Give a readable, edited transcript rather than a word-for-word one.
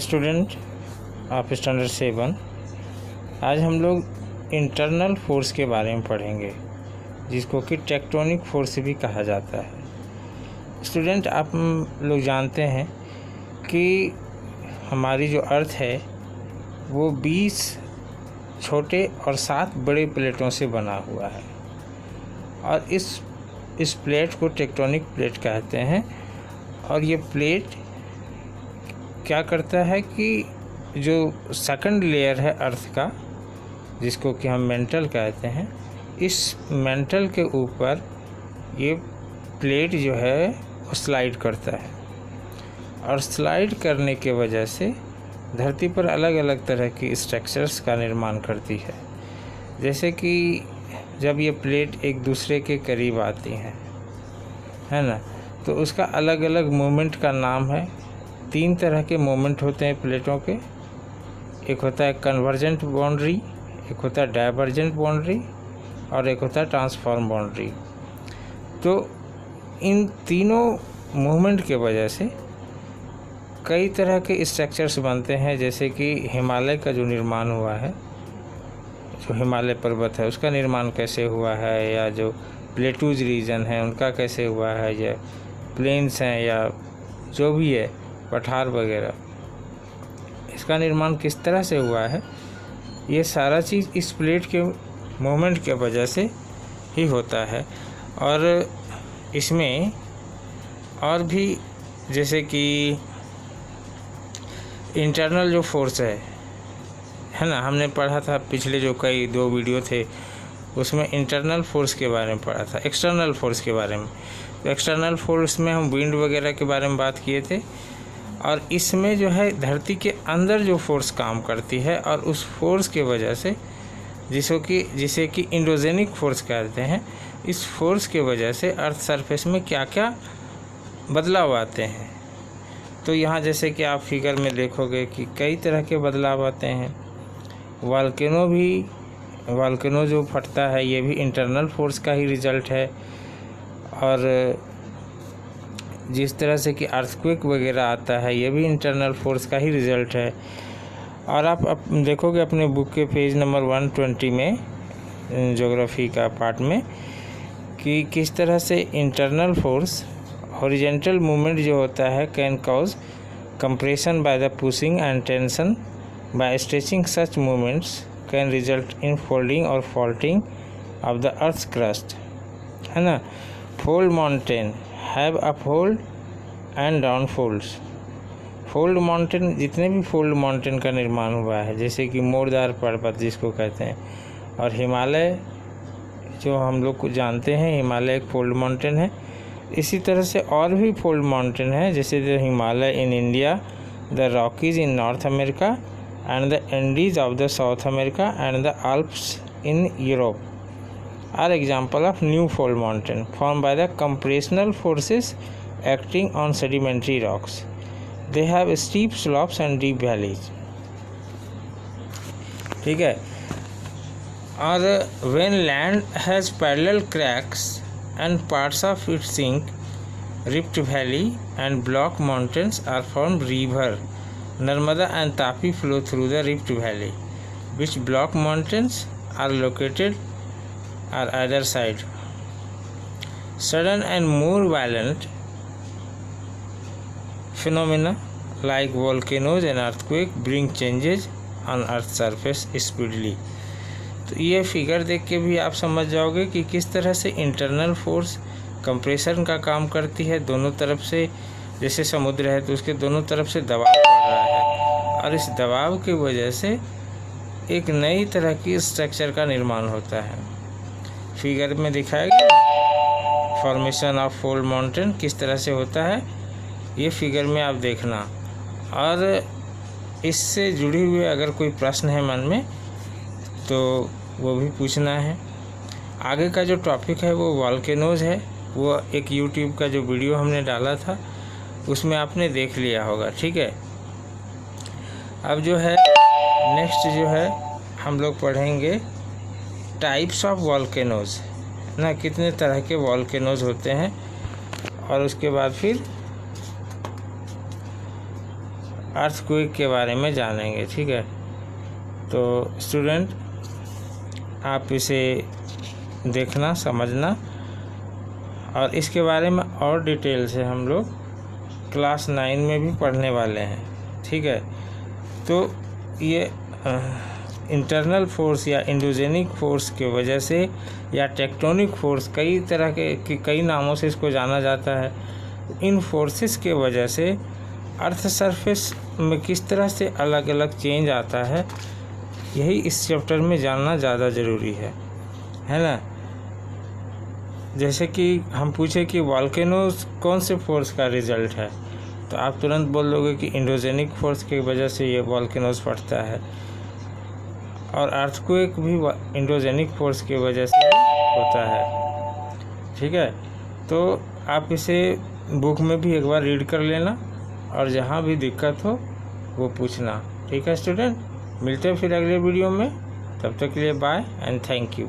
Student of standard 7, आज हम लोग इंटरनल फोर्स के बारे में पढ़ेंगे, जिसको कि टेक्टोनिक फोर्स भी कहा जाता है। स्टूडेंट, आप लोग जानते हैं कि हमारी जो अर्थ है वो 20 छोटे और 7 बड़े प्लेटों से बना हुआ है, और इस प्लेट को टेक्टोनिक प्लेट कहते हैं। और ये प्लेट क्या करता है कि जो सेकंड लेयर है अर्थ का, जिसको कि हम मेंटल कहते हैं, इस मेंटल के ऊपर ये प्लेट जो है वो स्लाइड करता है, और स्लाइड करने के वजह से धरती पर अलग अलग तरह की स्ट्रक्चर्स का निर्माण करती है। जैसे कि जब ये प्लेट एक दूसरे के करीब आती हैं, है ना, तो उसका अलग अलग मूवमेंट का नाम है। 3 तरह के मूवमेंट होते हैं प्लेटों के। एक होता है कन्वर्जेंट बाउंड्री, एक होता है डाइवर्जेंट बाउंड्री, और एक होता है ट्रांसफॉर्म बाउंड्री। तो इन तीनों मूवमेंट के वजह से कई तरह के स्ट्रक्चर्स बनते हैं। जैसे कि हिमालय का जो निर्माण हुआ है, जो हिमालय पर्वत है उसका निर्माण कैसे हुआ है, या जो प्लेटूज रीजन है उनका कैसे हुआ है, या प्लेन्स हैं, या जो भी है पठार वगैरह, इसका निर्माण किस तरह से हुआ है, ये सारा चीज़ इस प्लेट के मूवमेंट के वजह से ही होता है। और इसमें और भी, जैसे कि इंटरनल जो फोर्स है ना, हमने पढ़ा था पिछले जो कई 2 वीडियो थे उसमें इंटरनल फोर्स के बारे में पढ़ा था, एक्सटर्नल फोर्स के बारे में। तो एक्सटर्नल फोर्स में हम विंड वगैरह के बारे में बात किए थे, और इसमें जो है धरती के अंदर जो फोर्स काम करती है, और उस फोर्स के वजह से जिसे कि इंडोजेनिक फोर्स कहते हैं, इस फोर्स के वजह से अर्थ सरफेस में क्या क्या बदलाव आते हैं। तो यहाँ जैसे कि आप फिगर में देखोगे कि कई तरह के बदलाव आते हैं। वॉल्केनो जो फटता है ये भी इंटरनल फोर्स का ही रिजल्ट है। और जिस तरह से कि अर्थक्वेक वगैरह आता है ये भी इंटरनल फोर्स का ही रिज़ल्ट है। और आप देखोगे अपने बुक के पेज नंबर 120 में, ज्योग्राफी का पार्ट में, कि किस तरह से इंटरनल फोर्स हॉरिजॉन्टल मूवमेंट जो होता है can cause compression by the pushing and tension by stretching. Such movements can result in folding और faulting of the earth crust, है ना। Fold mountain have upfold and downfolds. Fold mountain, जितने भी fold mountain का निर्माण हुआ है, जैसे कि मोरदार पर्वत जिसको कहते हैं, और हिमालय जो हम लोग को जानते हैं, हिमालय एक फोल्ड माउंटेन है। इसी तरह से और भी फोल्ड माउंटेन है, जैसे the Himalaya in India, the Rockies in north America, and the Andes of the south America, and the Alps in Europe are example of new fold mountain formed by the compressional forces acting on sedimentary rocks. They have steep slopes and deep valleys. ठीक है। और when land has parallel cracks and parts of it sink, Rift Valley and block mountains are formed. River Narmada and Tapi flow through the Rift Valley, which block mountains are located on either side. Sudden and more violent phenomena like volcanoes and earthquake bring changes on earth surface speedily. तो ये figure देख के भी आप समझ जाओगे कि किस तरह से इंटरनल फोर्स कंप्रेशन का काम करती है। दोनों तरफ से, जैसे समुद्र है तो उसके दोनों तरफ से दबाव पड़ रहा है, और इस दबाव की वजह से एक नई तरह की स्ट्रक्चर का निर्माण होता है। फिगर में दिखाया गया फॉर्मेशन ऑफ फोल्ड माउंटेन किस तरह से होता है, ये फिगर में आप देखना। और इससे जुड़ी हुई अगर कोई प्रश्न है मन में तो वो भी पूछना है। आगे का जो टॉपिक है वो वॉल्केनोज है, वो एक यूट्यूब का जो वीडियो हमने डाला था उसमें आपने देख लिया होगा, ठीक है। अब जो है नेक्स्ट जो है हम लोग पढ़ेंगे टाइप्स ऑफ वॉल्केनोज ना, कितने तरह के वॉल्केनोज होते हैं। और उसके बाद फिर अर्थक्वेक के बारे में जानेंगे। ठीक है, तो स्टूडेंट आप इसे देखना, समझना, और इसके बारे में और डिटेल से हम लोग क्लास 9 में भी पढ़ने वाले हैं। ठीक है, तो ये इंटरनल फोर्स या एंडोजेनिक फोर्स की वजह से या टेक्टोनिक फोर्स, कई तरह के कई नामों से इसको जाना जाता है। इन फोर्सेस के वजह से अर्थ सरफेस में किस तरह से अलग अलग चेंज आता है, यही इस चैप्टर में जानना ज़्यादा ज़रूरी है ना। जैसे कि हम पूछे कि वॉल्केनोज कौन से फोर्स का रिजल्ट है, तो आप तुरंत बोल दोगे कि एंडोजेनिक फोर्स की वजह से ये वॉल्केनोज फटता है, और अर्थक्वेक भी एंडोजेनिक फोर्स की वजह से होता है। ठीक है, तो आप इसे बुक में भी एक बार रीड कर लेना, और जहाँ भी दिक्कत हो वो पूछना। ठीक है स्टूडेंट, मिलते हैं फिर अगले वीडियो में। तब तक के लिए बाय एंड थैंक यू।